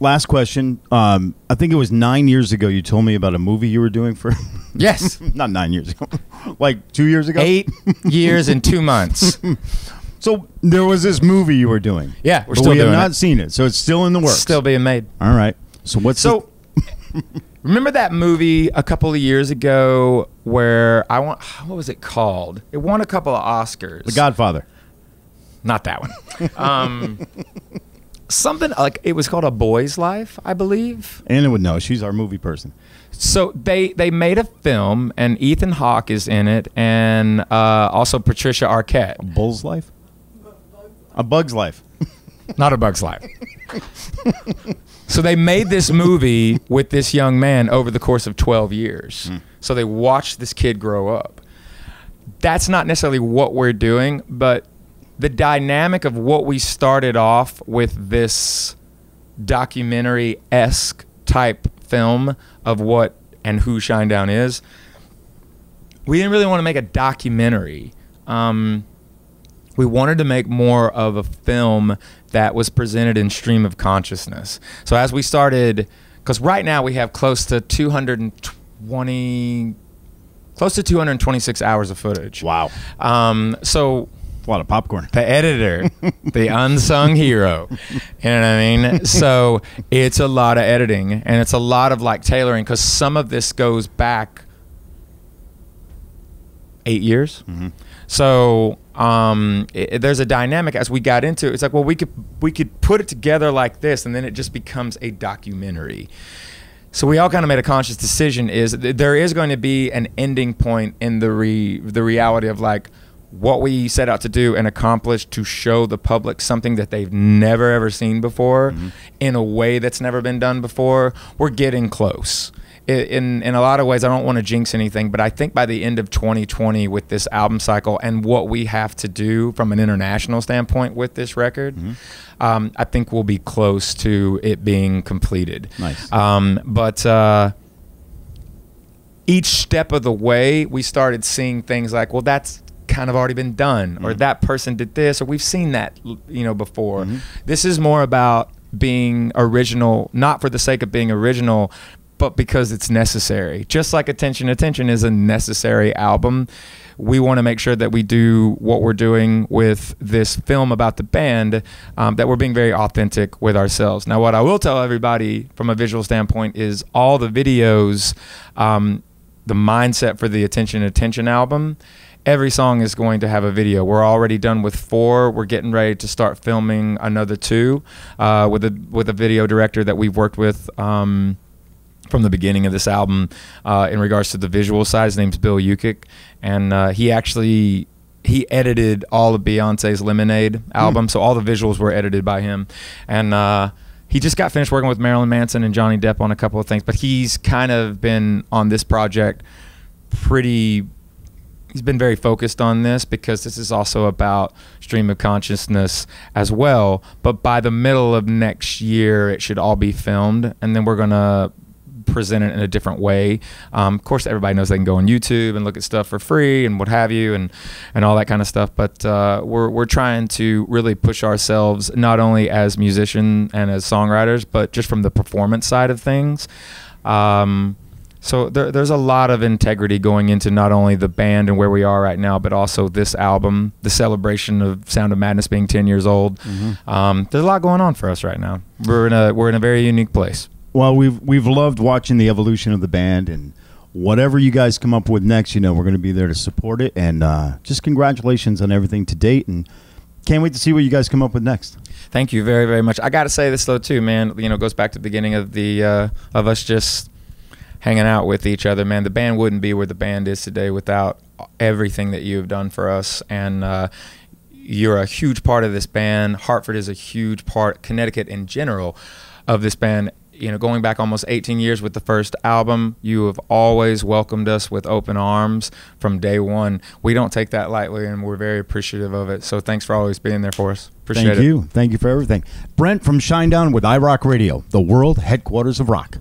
last question. I think it was 9 years ago you told me about a movie you were doing for... Yes. Not 9 years ago. Like 2 years ago? 8 years and 2 months. So there was this movie you were doing. Yeah, we're still doing it. We have not seen it, so it's still in the works. Still being made. All right. So what's remember that movie a couple of years ago where what was it called? It won a couple of Oscars. The Godfather. Not that one. Something like it was called A Boy's Life, I believe. Anna would know. She's our movie person. So they made a film, and Ethan Hawke is in it, and also Patricia Arquette. A Bull's Life? A Bug's Life. Not A Bug's Life. So they made this movie with this young man over the course of 12 years. So they watched this kid grow up. That's not necessarily what we're doing, but the dynamic of what we started off with, this documentary-esque type film of what and who Shinedown is, we didn't really want to make a documentary. We wanted to make more of a film that was presented in stream of consciousness. So as we started, because right now we have close to 226 hours of footage. Wow. So a lot of popcorn. The editor, the unsung hero. You know what I mean? So it's a lot of editing, and it's a lot of like tailoring, because some of this goes back 8 years. So there's a dynamic as we got into it. It's like, well, we could put it together like this, and then it just becomes a documentary. So we all kind of made a conscious decision, is there is going to be an ending point in the reality of like what we set out to do and accomplish, to show the public something that they've never ever seen before in a way that's never been done before. We're getting close. In a lot of ways, I don't want to jinx anything, but I think by the end of 2020 with this album cycle and what we have to do from an international standpoint with this record, I think we'll be close to it being completed. Nice. But each step of the way, we started seeing things like, well, that's kind of already been done, or that person did this, or we've seen that, you know, before. This is more about being original, not for the sake of being original, but because it's necessary. Just like Attention is a necessary album, we want to make sure that we do what we're doing with this film about the band, that we're being very authentic with ourselves. Now, what I will tell everybody from a visual standpoint is all the videos, the mindset for the Attention album, every song is going to have a video. We're already done with 4. We're getting ready to start filming another 2 with a video director that we've worked with from the beginning of this album in regards to the visual side. His name's Bill Yukik, and he edited all of Beyonce's Lemonade album, so all the visuals were edited by him. And he just got finished working with Marilyn Manson and Johnny Depp on a couple of things, but he's kind of been on this project he's been very focused on this, because this is also about stream of consciousness as well. But by the middle of next year, it should all be filmed, and then we're going to present it in a different way. Of course, everybody knows they can go on YouTube and look at stuff for free and what have you, and all that kind of stuff. But we're trying to really push ourselves, not only as musicians and as songwriters, but just from the performance side of things. So there's a lot of integrity going into not only the band and where we are right now, but also this album, the celebration of Sound of Madness being 10 years old. There's a lot going on for us right now. We're in a very unique place. Well, we've loved watching the evolution of the band, and whatever you guys come up with next, you know, we're going to be there to support it. And just congratulations on everything to date, and can't wait to see what you guys come up with next. Thank you very, very much. I got to say this though too, man. You know, it goes back to the beginning of of us just hanging out with each other, man. The band wouldn't be where the band is today without everything that you've done for us, and you're a huge part of this band. Hartford is a huge part, Connecticut in general, of this band. You know, going back almost 18 years with the first album, you have always welcomed us with open arms from day one. We don't take that lightly, and we're very appreciative of it. So thanks for always being there for us. Appreciate it. Thank you. Thank you for everything. Brent from Shinedown with iRock Radio, the world headquarters of rock.